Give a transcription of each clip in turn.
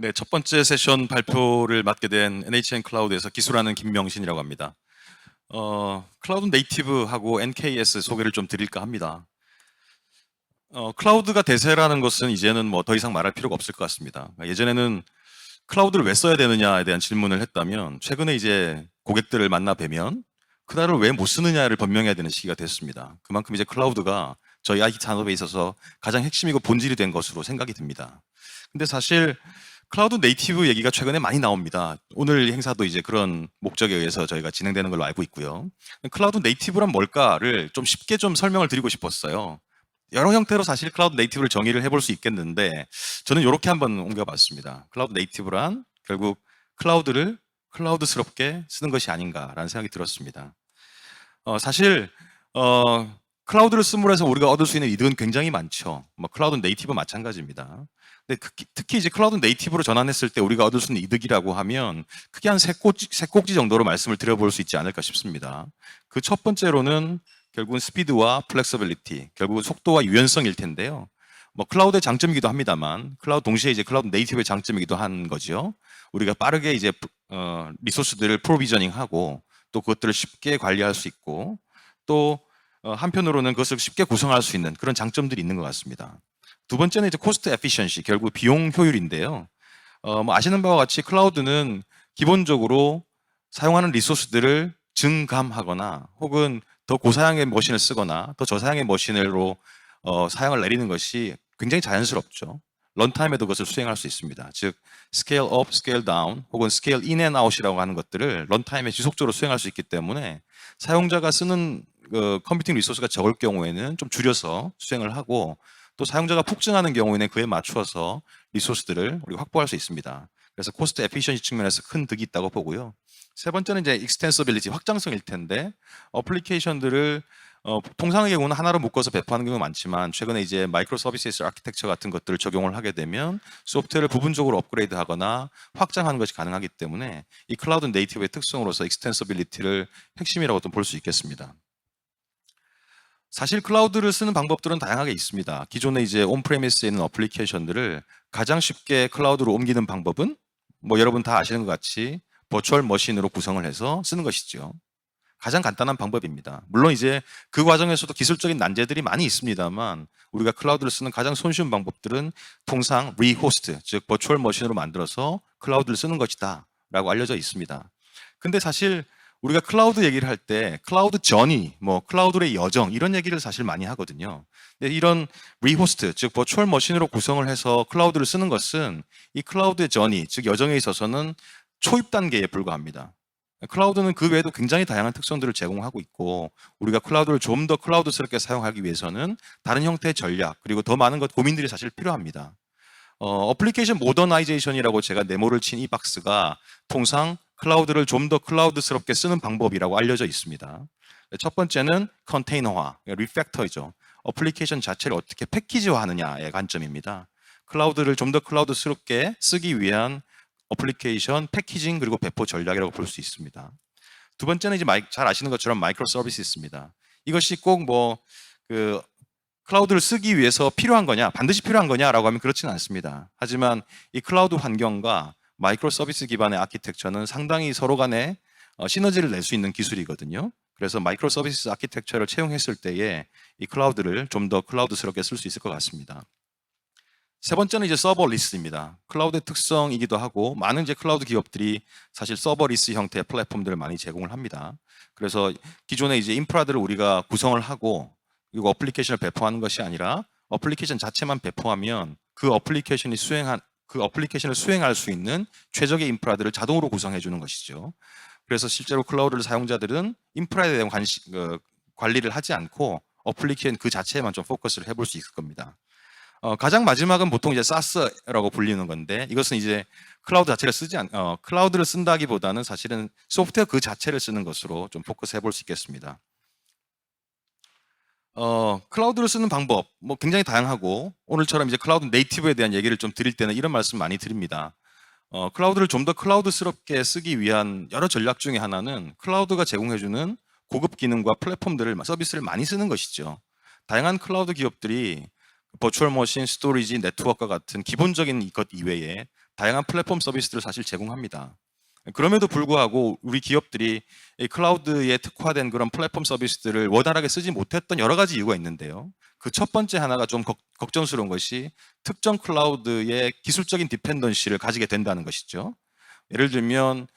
네, 첫 번째 세션 발표를 맡게 된 NHN 클라우드에서 기술하는 김명신이라고 합니다. 클라우드 네이티브하고 NKS 소개를 좀 드릴까 합니다. 클라우드가 대세라는 것은 이제는 뭐 더 이상 말할 필요가 없을 것 같습니다. 예전에는 클라우드를 왜 써야 되느냐에 대한 질문을 했다면 최근에 이제 고객들을 만나 뵈면 그날을 왜 못 쓰느냐를 변명해야 되는 시기가 됐습니다. 그만큼 이제 클라우드가 저희 IT 산업에 있어서 가장 핵심이고 본질이 된 것으로 생각이 듭니다. 근데 사실 클라우드 네이티브 얘기가 최근에 많이 나옵니다. 오늘 행사도 이제 그런 목적에 의해서 저희가 진행되는 걸로 알고 있고요. 클라우드 네이티브란 뭘까를 좀 쉽게 좀 설명을 드리고 싶었어요. 여러 형태로 사실 클라우드 네이티브를 정의를 해볼 수 있겠는데 저는 이렇게 한번 옮겨봤습니다. 클라우드 네이티브란 결국 클라우드를 클라우드스럽게 쓰는 것이 아닌가라는 생각이 들었습니다. 사실 클라우드를 씀으로 해서 우리가 얻을 수 있는 이득은 굉장히 많죠. 뭐 클라우드 네이티브 마찬가지입니다. 근데 특히 이제 클라우드 네이티브로 전환했을 때 우리가 얻을 수 있는 이득이라고 하면 크게 한 세 꼭지 정도로 말씀을 드려볼 수 있지 않을까 싶습니다. 그 첫 번째로는 결국은 스피드와 플렉서빌리티, 결국은 속도와 유연성일 텐데요. 뭐 클라우드의 장점이기도 합니다만 클라우드 동시에 이제 클라우드 네이티브의 장점이기도 한 거죠. 우리가 빠르게 이제 리소스들을 프로비저닝하고 또 그것들을 쉽게 관리할 수 있고 또 한편으로는 그것을 쉽게 구성할 수 있는 그런 장점들이 있는 것 같습니다. 두 번째는 이제 코스트 에피션시, 결국 비용 효율인데요. 뭐 아시는 바와 같이 클라우드는 기본적으로 사용하는 리소스들을 증감하거나 혹은 더 고사양의 머신을 쓰거나 더 저사양의 머신으로 사양을 내리는 것이 굉장히 자연스럽죠. 런타임에도 그것을 수행할 수 있습니다. 즉 스케일 업, 스케일 다운 혹은 스케일 인 앤 아웃이라고 하는 것들을 런타임에 지속적으로 수행할 수 있기 때문에 사용자가 쓰는 컴퓨팅 리소스가 적을 경우에는 좀 줄여서 수행을 하고 또 사용자가 폭증하는 경우에는 그에 맞추어서 리소스들을 우리가 확보할 수 있습니다. 그래서 코스트 에피션시 측면에서 큰 득이 있다고 보고요. 세 번째는 이제 익스텐서빌리티, 확장성일 텐데 어플리케이션들을 통상의 경우는 하나로 묶어서 배포하는 경우가 많지만 최근에 이제 마이크로 서비스 아키텍처 같은 것들을 적용을 하게 되면 소프트웨어를 부분적으로 업그레이드하거나 확장하는 것이 가능하기 때문에 이 클라우드 네이티브의 특성으로서 익스텐서빌리티를 핵심이라고 또 볼 수 있겠습니다. 사실 클라우드를 쓰는 방법들은 다양하게 있습니다. 기존에 이제 온프레미스에 있는 어플리케이션들을 가장 쉽게 클라우드로 옮기는 방법은 뭐 여러분 다 아시는 것 같이 버추얼 머신으로 구성을 해서 쓰는 것이죠. 가장 간단한 방법입니다. 물론 이제 그 과정에서도 기술적인 난제들이 많이 있습니다만 우리가 클라우드를 쓰는 가장 손쉬운 방법들은 통상 리호스트, 즉 버추얼 머신으로 만들어서 클라우드를 쓰는 것이다 라고 알려져 있습니다. 근데 사실 우리가 클라우드 얘기를 할 때 클라우드 저니, 뭐 클라우드의 여정 이런 얘기를 사실 많이 하거든요. 근데 이런 리호스트, 즉 버추얼 머신으로 구성을 해서 클라우드를 쓰는 것은 이 클라우드의 저니, 즉 여정에 있어서는 초입 단계에 불과합니다. 클라우드는 그 외에도 굉장히 다양한 특성들을 제공하고 있고 우리가 클라우드를 좀 더 클라우드스럽게 사용하기 위해서는 다른 형태의 전략 그리고 더 많은 고민들이 사실 필요합니다. 어플리케이션 모더나이제이션이라고 제가 네모를 친 이 박스가 통상 클라우드를 좀 더 클라우드스럽게 쓰는 방법이라고 알려져 있습니다. 첫 번째는 컨테이너화, 리팩터이죠. 어플리케이션 자체를 어떻게 패키지화하느냐의 관점입니다. 클라우드를 좀 더 클라우드스럽게 쓰기 위한 어플리케이션 패키징 그리고 배포 전략이라고 볼 수 있습니다. 두 번째는 이제 잘 아시는 것처럼 마이크로 서비스입니다. 이것이 꼭 뭐 그 클라우드를 쓰기 위해서 필요한 거냐, 반드시 필요한 거냐라고 하면 그렇지는 않습니다. 하지만 이 클라우드 환경과 마이크로 서비스 기반의 아키텍처는 상당히 서로 간에 시너지를 낼 수 있는 기술이거든요. 그래서 마이크로 서비스 아키텍처를 채용했을 때에 이 클라우드를 좀 더 클라우드스럽게 쓸 수 있을 것 같습니다. 세 번째는 이제 서버리스입니다. 클라우드의 특성이기도 하고 많은 이제 클라우드 기업들이 사실 서버리스 형태의 플랫폼들을 많이 제공을 합니다. 그래서 기존에 이제 인프라들을 우리가 구성을 하고 그리고 어플리케이션을 배포하는 것이 아니라 어플리케이션 자체만 배포하면 그 어플리케이션을 수행할 수 있는 최적의 인프라들을 자동으로 구성해 주는 것이죠. 그래서 실제로 클라우드 사용자들은 인프라에 대한 관리를 하지 않고 어플리케이션 그 자체에만 좀 포커스를 해볼 수 있을 겁니다. 가장 마지막은 보통 이제 SaaS라고 불리는 건데 이것은 이제 클라우드를 쓴다기보다는 사실은 소프트웨어 그 자체를 쓰는 것으로 좀 포커스 해볼 수 있겠습니다. 클라우드를 쓰는 방법 뭐 굉장히 다양하고 오늘처럼 이제 클라우드 네이티브에 대한 얘기를 좀 드릴 때는 이런 말씀 많이 드립니다. 클라우드를 좀 더 클라우드스럽게 쓰기 위한 여러 전략 중에 하나는 클라우드가 제공해주는 고급 기능과 플랫폼들을 서비스를 많이 쓰는 것이죠. 다양한 클라우드 기업들이 버추얼 머신, 스토리지, 네트워크와 같은 기본적인 것 이외에 다양한 플랫폼 서비스들을 사실 제공합니다. 그럼에도 불구하고 우리 기업들이 이 클라우드에 특화된 그런 플랫폼 서비스들을 원활하게 쓰지 못했던 여러 가지 이유가 있는데요. 그 첫 번째 하나가 좀 걱정스러운 것이 특정 클라우드의 기술적인 디펜던시를 가지게 된다는 것이죠. 예를 들면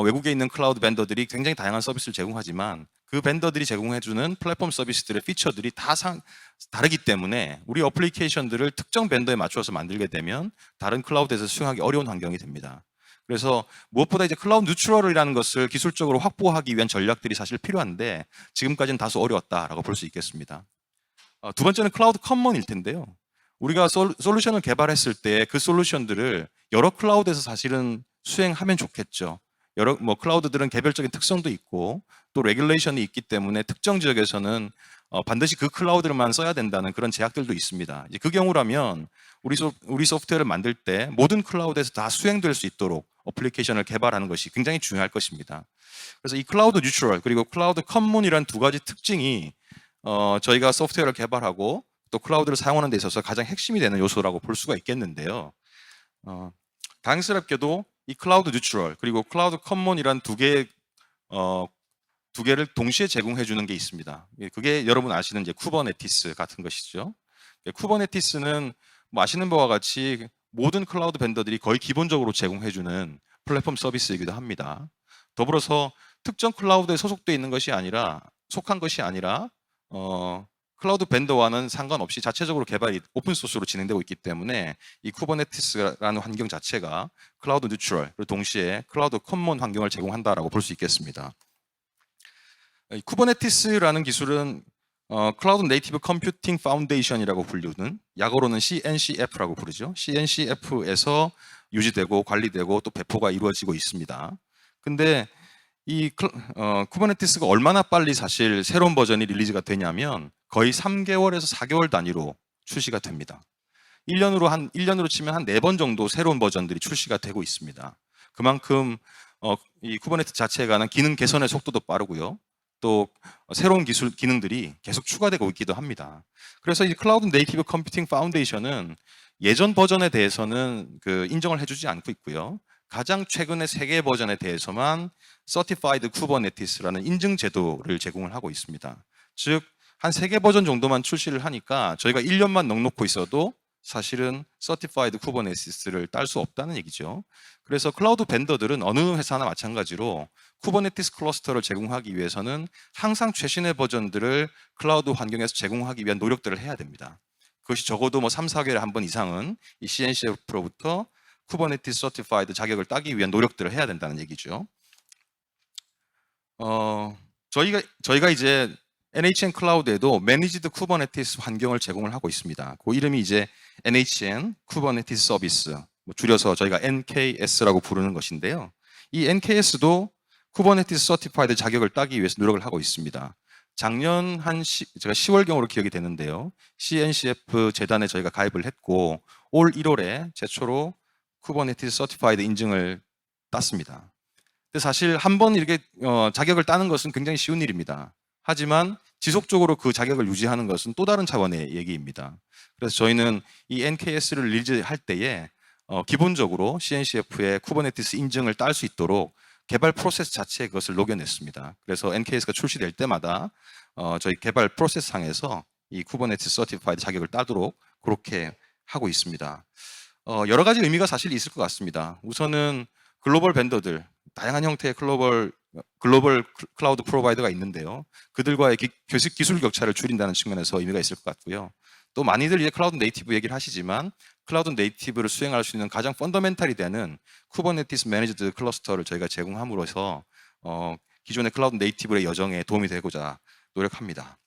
외국에 있는 클라우드 벤더들이 굉장히 다양한 서비스를 제공하지만 그 벤더들이 제공해주는 플랫폼 서비스들의 피처들이 다 다르기 때문에 우리 어플리케이션들을 특정 벤더에 맞춰서 만들게 되면 다른 클라우드에서 수용하기 어려운 환경이 됩니다. 그래서 무엇보다 이제 클라우드 뉴트럴이라는 것을 기술적으로 확보하기 위한 전략들이 사실 필요한데 지금까지는 다소 어려웠다라고 볼 수 있겠습니다. 두 번째는 클라우드 커먼일 텐데요. 우리가 솔루션을 개발했을 때 그 솔루션들을 여러 클라우드에서 사실은 수행하면 좋겠죠. 여러 클라우드들은 개별적인 특성도 있고 또 레귤레이션이 있기 때문에 특정 지역에서는 반드시 그 클라우드를만 써야 된다는 그런 제약들도 있습니다. 이제 그 경우라면 우리 소프트웨어를 만들 때 모든 클라우드에서 다 수행될 수 있도록 어플리케이션을 개발하는 것이 굉장히 중요할 것입니다. 그래서 이 클라우드 뉴트럴 그리고 클라우드 커먼이라는 두 가지 특징이 저희가 소프트웨어를 개발하고 또 클라우드를 사용하는 데 있어서 가장 핵심이 되는 요소라고 볼 수가 있겠는데요. 다행스럽게도 이 클라우드 뉴트럴 그리고 클라우드 커먼이란 두 개를 동시에 제공해 주는 게 있습니다. 그게 여러분 아시는 이제 쿠버네티스 같은 것이죠. 쿠버네티스는 뭐 아시는 바와 같이 모든 클라우드 벤더들이 거의 기본적으로 제공해 주는 플랫폼 서비스이기도 합니다. 더불어서 특정 클라우드에 속한 것이 아니라 클라우드 벤더와는 상관없이 자체적으로 개발이 오픈 소스로 진행되고 있기 때문에 이 쿠버네티스라는 환경 자체가 클라우드 뉴트럴 그리고 동시에 클라우드 커먼 환경을 제공한다라고 볼 수 있겠습니다. 이 쿠버네티스라는 기술은 클라우드 네이티브 컴퓨팅 파운데이션이라고 불리는 약어로는 CNCF라고 부르죠. CNCF에서 유지되고 관리되고 또 배포가 이루어지고 있습니다. 근데 이 쿠버네티스가 얼마나 빨리 사실 새로운 버전이 릴리즈가 되냐면 거의 3개월에서 4개월 단위로 출시가 됩니다. 1년으로 치면 한 4번 정도 새로운 버전들이 출시가 되고 있습니다. 그만큼 이 쿠버네티스 자체에 관한 기능 개선의 속도도 빠르고요. 또 새로운 기능들이 계속 추가되고 있기도 합니다. 그래서 이 클라우드 네이티브 컴퓨팅 파운데이션은 예전 버전에 대해서는 인정을 해주지 않고 있고요. 가장 최근의 3개 버전에 대해서만 Certified Kubernetes라는 인증 제도를 제공을 하고 있습니다. 즉, 한 3개 버전 정도만 출시를 하니까 저희가 1년만 넉놓고 있어도 사실은 Certified Kubernetes를 딸 수 없다는 얘기죠. 그래서 클라우드 벤더들은 어느 회사나 마찬가지로 쿠버네티스 클러스터를 제공하기 위해서는 항상 최신의 버전들을 클라우드 환경에서 제공하기 위한 노력들을 해야 됩니다. 그것이 적어도 3, 4개월에 한 번 이상은 이 CNCF로부터 쿠버네티스 서티파이드 자격을 따기 위한 노력들을 해야 된다는 얘기죠. 저희가 이제 NHN 클라우드에도 매니지드 쿠버네티스 환경을 제공을 하고 있습니다. 그 이름이 이제 NHN 쿠버네티스 서비스, 줄여서 저희가 NKS라고 부르는 것인데요. 이 NKS도 쿠버네티스 서티파이드 자격을 따기 위해서 노력을 하고 있습니다. 작년 제가 10월경으로 기억이 되는데요. CNCF 재단에 저희가 가입을 했고 올 1월에 최초로 쿠버네티스 서티파이드 인증을 땄습니다. 근데 사실 한번 이렇게 자격을 따는 것은 굉장히 쉬운 일입니다. 하지만 지속적으로 그 자격을 유지하는 것은 또 다른 차원의 얘기입니다. 그래서 저희는 이 NKS를 릴리즈할 때에 기본적으로 CNCF의 쿠버네티스 인증을 딸 수 있도록 개발 프로세스 자체에 그것을 녹여냈습니다. 그래서 NKS가 출시될 때마다 저희 개발 프로세스 상에서 이 쿠버네티스 서티파이드 자격을 따도록 그렇게 하고 있습니다. 여러 가지 의미가 사실 있을 것 같습니다. 우선은 글로벌 벤더들, 다양한 형태의 글로벌 클라우드 프로바이더가 있는데요. 그들과의 기술 격차를 줄인다는 측면에서 의미가 있을 것 같고요. 또 많이들 이제 클라우드 네이티브 얘기를 하시지만 클라우드 네이티브를 수행할 수 있는 가장 펀더멘탈이 되는 쿠버네티스 매니지드 클러스터를 저희가 제공함으로써 기존의 클라우드 네이티브의 여정에 도움이 되고자 노력합니다.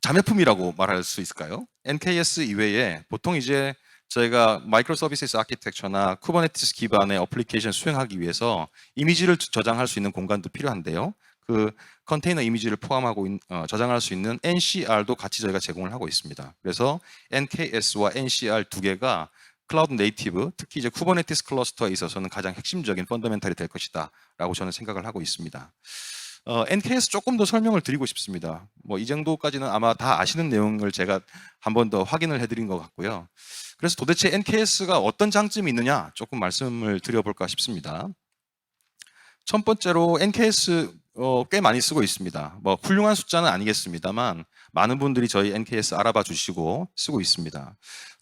자매품이라고 말할 수 있을까요? NKS 이외에 보통 이제 저희가 마이크로 서비스 아키텍처나 쿠버네티스 기반의 어플리케이션 수행하기 위해서 이미지를 저장할 수 있는 공간도 필요한데요. 그 컨테이너 이미지를 포함하고 저장할 수 있는 NCR도 같이 저희가 제공을 하고 있습니다. 그래서 NKS와 NCR 두 개가 클라우드 네이티브, 특히 이제 쿠버네티스 클러스터에 있어서는 가장 핵심적인 펀더멘탈이 될 것이다라고 저는 생각을 하고 있습니다. NKS 조금 더 설명을 드리고 싶습니다. 뭐 이 정도까지는 아마 다 아시는 내용을 제가 한 번 더 확인을 해드린 것 같고요. 그래서 도대체 NKS가 어떤 장점이 있느냐 조금 말씀을 드려볼까 싶습니다. 첫 번째로 NKS 꽤 많이 쓰고 있습니다. 뭐 훌륭한 숫자는 아니겠습니다만 많은 분들이 저희 NKS 알아봐 주시고 쓰고 있습니다.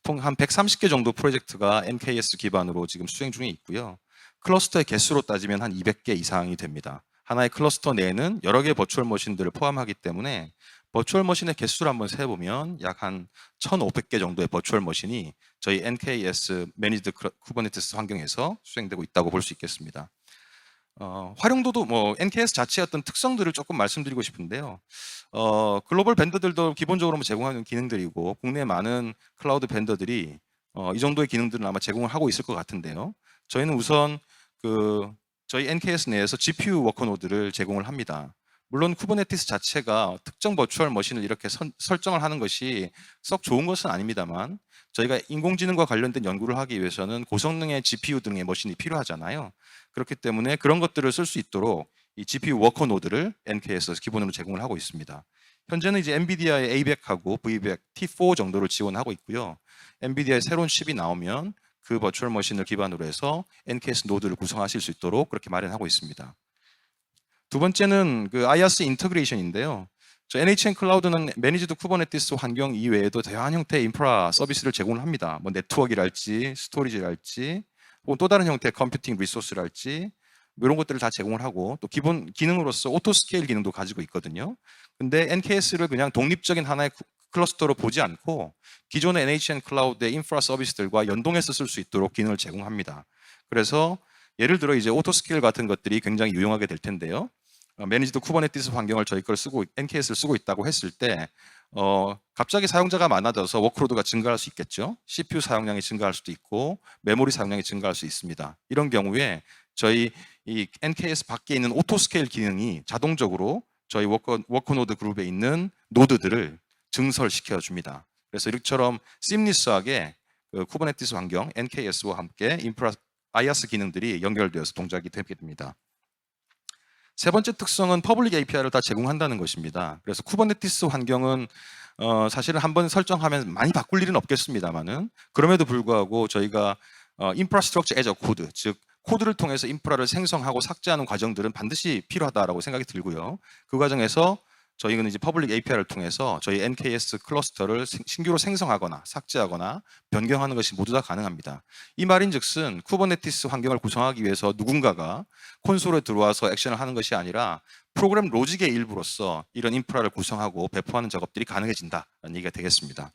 통 한 130개 정도 프로젝트가 NKS 기반으로 지금 수행 중에 있고요. 클러스터의 개수로 따지면 한 200개 이상이 됩니다. 하나의 클러스터 내에는 여러 개의 버추얼 머신들을 포함하기 때문에 버추얼 머신의 개수를 한번 세보면 약 한 1,500개 정도의 버추얼 머신이 저희 NKS 매니지드 쿠버네티스 환경에서 수행되고 있다고 볼 수 있겠습니다. 활용도도 뭐 NKS 자체의 어떤 특성들을 조금 말씀드리고 싶은데요. 글로벌 벤더들도 기본적으로 뭐 제공하는 기능들이고 국내 많은 클라우드 벤더들이 이 정도의 기능들은 아마 제공을 하고 있을 것 같은데요. 저희는 우선 저희 NKS 내에서 GPU 워커노드를 제공을 합니다. 물론 쿠버네티스 자체가 특정 버추얼 머신을 이렇게 설정을 하는 것이 썩 좋은 것은 아닙니다만 저희가 인공지능과 관련된 연구를 하기 위해서는 고성능의 GPU 등의 머신이 필요하잖아요. 그렇기 때문에 그런 것들을 쓸 수 있도록 이 GPU 워커 노드를 NK에서 기본으로 제공을 하고 있습니다. 현재는 이제 엔비디아의 A100하고 V100 T4 정도를 지원하고 있고요. 엔비디아의 새로운 칩이 나오면 그 버추얼 머신을 기반으로 해서 NKS 노드를 구성하실 수 있도록 그렇게 마련하고 있습니다. 두 번째는 그 IaaS 인터그레이션인데요. 저 NHN 클라우드는 매니지드 쿠버네티스 환경 이외에도 다양한 형태의 인프라 서비스를 제공을 합니다. 뭐 네트워크랄지 스토리지랄지 혹은 또 다른 형태의 컴퓨팅 리소스랄지 뭐 이런 것들을 다 제공을 하고 또 기본 기능으로서 오토 스케일 기능도 가지고 있거든요. 근데 NKS를 그냥 독립적인 하나의 클러스터로 보지 않고 기존의 NHN 클라우드의 인프라 서비스들과 연동해서 쓸 수 있도록 기능을 제공합니다. 그래서 예를 들어 이제 오토 스케일 같은 것들이 굉장히 유용하게 될 텐데요. 매니지드 쿠버네티스 환경을 저희 걸 쓰고 NKS를 쓰고 있다고 했을 때 갑자기 사용자가 많아져서 워크로드가 증가할 수 있겠죠. CPU 사용량이 증가할 수도 있고 메모리 사용량이 증가할 수 있습니다. 이런 경우에 저희 이 NKS 밖에 있는 오토 스케일 기능이 자동적으로 저희 워커노드 그룹에 있는 노드들을 증설시켜 줍니다. 그래서 이처럼 심리스하게 그 쿠버네티스 환경 NKS와 함께 인프라 IaaS 기능들이 연결되어서 동작이 되게 됩니다. 세 번째 특성은 퍼블릭 API를 다 제공한다는 것입니다. 그래서 쿠버네티스 환경은 사실은 한번 설정하면 많이 바꿀 일은 없겠습니다만은 그럼에도 불구하고 저희가 인프라스트럭처 애저 코드, 즉 코드를 통해서 인프라를 생성하고 삭제하는 과정들은 반드시 필요하다라고 생각이 들고요. 그 과정에서 저희는 이제 퍼블릭 API를 통해서 저희 NKS 클러스터를 신규로 생성하거나 삭제하거나 변경하는 것이 모두 다 가능합니다. 이 말인즉슨 쿠버네티스 환경을 구성하기 위해서 누군가가 콘솔에 들어와서 액션을 하는 것이 아니라 프로그램 로직의 일부로서 이런 인프라를 구성하고 배포하는 작업들이 가능해진다는 얘기가 되겠습니다.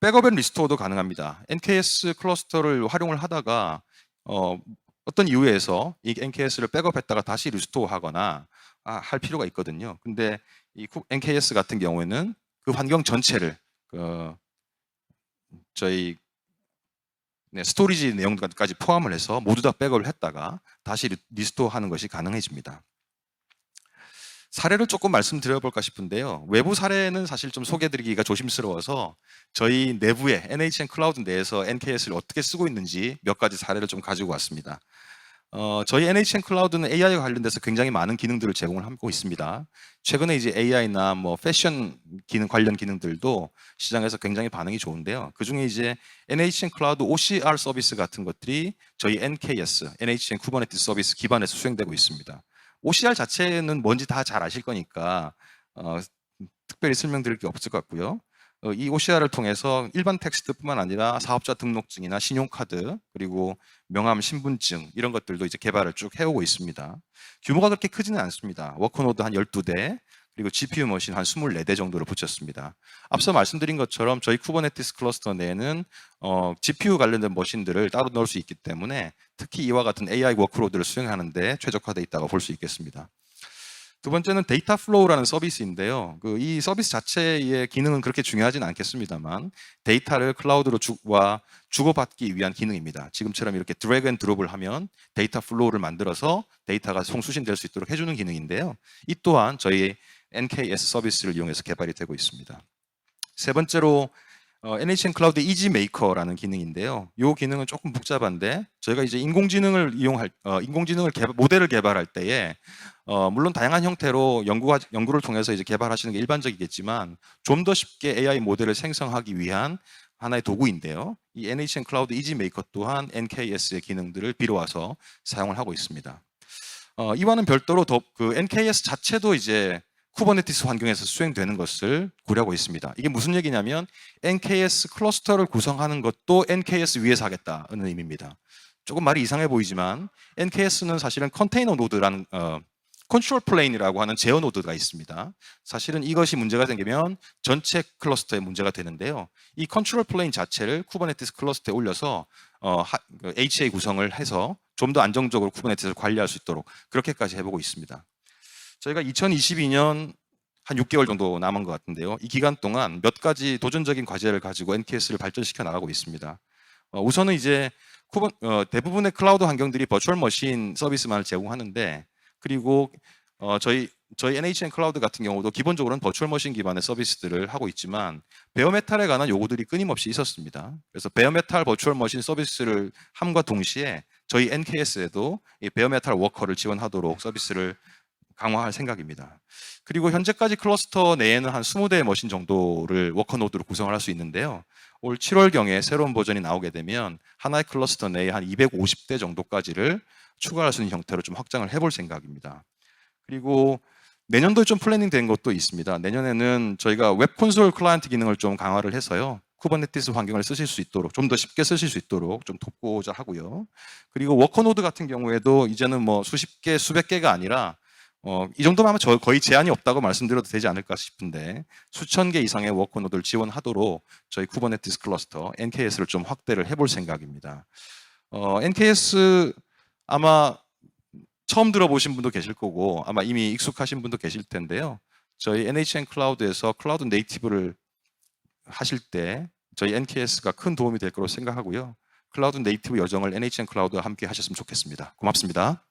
백업 앤 리스토어도 가능합니다. NKS 클러스터를 활용을 하다가 어떤 이유에서 이 NKS를 백업했다가 다시 리스토어하거나 할 필요가 있거든요. 근데 이 NKS 같은 경우에는 그 환경 전체를 저희 스토리지 내용까지 포함을 해서 모두 다 백업을 했다가 다시 리스토어하는 것이 가능해집니다. 사례를 조금 말씀드려볼까 싶은데요. 외부 사례는 사실 좀 소개드리기가 조심스러워서 저희 내부에 NHN 클라우드 내에서 NKS를 어떻게 쓰고 있는지 몇 가지 사례를 좀 가지고 왔습니다. 저희 NHN 클라우드는 AI와 관련돼서 굉장히 많은 기능들을 제공을 하고 있습니다. 최근에 이제 AI나 뭐 패션 기능 관련 기능들도 시장에서 굉장히 반응이 좋은데요. 그 중에 이제 NHN 클라우드 OCR 서비스 같은 것들이 저희 NKS, NHN 쿠버네티스 서비스 기반에서 수행되고 있습니다. OCR 자체는 뭔지 다 잘 아실 거니까 특별히 설명드릴 게 없을 것 같고요. 이 OCR을 통해서 일반 텍스트뿐만 아니라 사업자 등록증이나 신용카드 그리고 명함, 신분증 이런 것들도 이제 개발을 쭉 해오고 있습니다. 규모가 그렇게 크지는 않습니다. 워커노드 한 12대 그리고 GPU 머신 한 24대 정도를 붙였습니다. 앞서 말씀드린 것처럼 저희 쿠버네티스 클러스터 내에는 GPU 관련된 머신들을 따로 넣을 수 있기 때문에 특히 이와 같은 AI 워크로드를 수행하는 데 최적화되어 있다고 볼 수 있겠습니다. 두 번째는 데이터 플로우라는 서비스인데요. 이 서비스 자체의 기능은 그렇게 중요하진 않겠습니다만 데이터를 클라우드로 주고받기 위한 기능입니다. 지금처럼 이렇게 드래그 앤 드롭을 하면 데이터 플로우를 만들어서 데이터가 송수신될 수 있도록 해주는 기능인데요. 이 또한 저희 NKS 서비스를 이용해서 개발이 되고 있습니다. 세 번째로 NHN 클라우드 이지 메이커라는 기능인데요. 이 기능은 조금 복잡한데 저희가 이제 인공지능을 모델을 개발할 때에 물론 다양한 형태로 연구를 통해서 이제 개발하시는 게 일반적이겠지만 좀 더 쉽게 AI 모델을 생성하기 위한 하나의 도구인데요. 이 NHN 클라우드 이지 메이커 또한 NKS의 기능들을 빌어와서 사용을 하고 있습니다. 이와는 별도로 그 NKS 자체도 이제 쿠버네티스 환경에서 수행되는 것을 고려하고 있습니다. 이게 무슨 얘기냐면 NKS 클러스터를 구성하는 것도 NKS 위에서 하겠다는 의미입니다. 조금 말이 이상해 보이지만 NKS는 사실은 컨테이너 노드라는 컨트롤 플레인이라고 하는 제어 노드가 있습니다. 사실은 이것이 문제가 생기면 전체 클러스터에 문제가 되는데요. 이 컨트롤 플레인 자체를 쿠버네티스 클러스터에 올려서 HA 구성을 해서 좀 더 안정적으로 쿠버네티스를 관리할 수 있도록 그렇게까지 해보고 있습니다. 저희가 2022년 한 6개월 정도 남은 것 같은데요. 이 기간 동안 몇 가지 도전적인 과제를 가지고 NKS를 발전시켜 나가고 있습니다. 우선은 이제 대부분의 클라우드 환경들이 버추얼 머신 서비스만을 제공하는데, 그리고 저희 NHN 클라우드 같은 경우도 기본적으로는 버추얼 머신 기반의 서비스들을 하고 있지만 베어메탈에 관한 요구들이 끊임없이 있었습니다. 그래서 베어메탈 버추얼 머신 서비스를 함과 동시에 저희 NKS에도 이 베어메탈 워커를 지원하도록 서비스를 강화할 생각입니다. 그리고 현재까지 클러스터 내에는 한 20대의 머신 정도를 워커 노드로 구성을 할 수 있는데요. 올 7월경에 새로운 버전이 나오게 되면 하나의 클러스터 내에 한 250대 정도까지를 추가할 수 있는 형태로 좀 확장을 해볼 생각입니다. 그리고 내년도에 좀 플래닝 된 것도 있습니다. 내년에는 저희가 웹 콘솔 클라이언트 기능을 좀 강화를 해서요. 쿠버네티스 환경을 쓰실 수 있도록, 좀 더 쉽게 쓰실 수 있도록 좀 돕고자 하고요. 그리고 워커 노드 같은 경우에도 이제는 뭐 수십 개, 수백 개가 아니라 이 정도면 아마 거의 제한이 없다고 말씀드려도 되지 않을까 싶은데 수천 개 이상의 워커 노드를 지원하도록 저희 쿠버네티스 클러스터 NKS를 좀 확대를 해볼 생각입니다. NKS 아마 처음 들어보신 분도 계실 거고 아마 이미 익숙하신 분도 계실 텐데요. 저희 NHN 클라우드에서 클라우드 네이티브를 하실 때 저희 NKS가 큰 도움이 될 거로 생각하고요. 클라우드 네이티브 여정을 NHN 클라우드와 함께 하셨으면 좋겠습니다. 고맙습니다.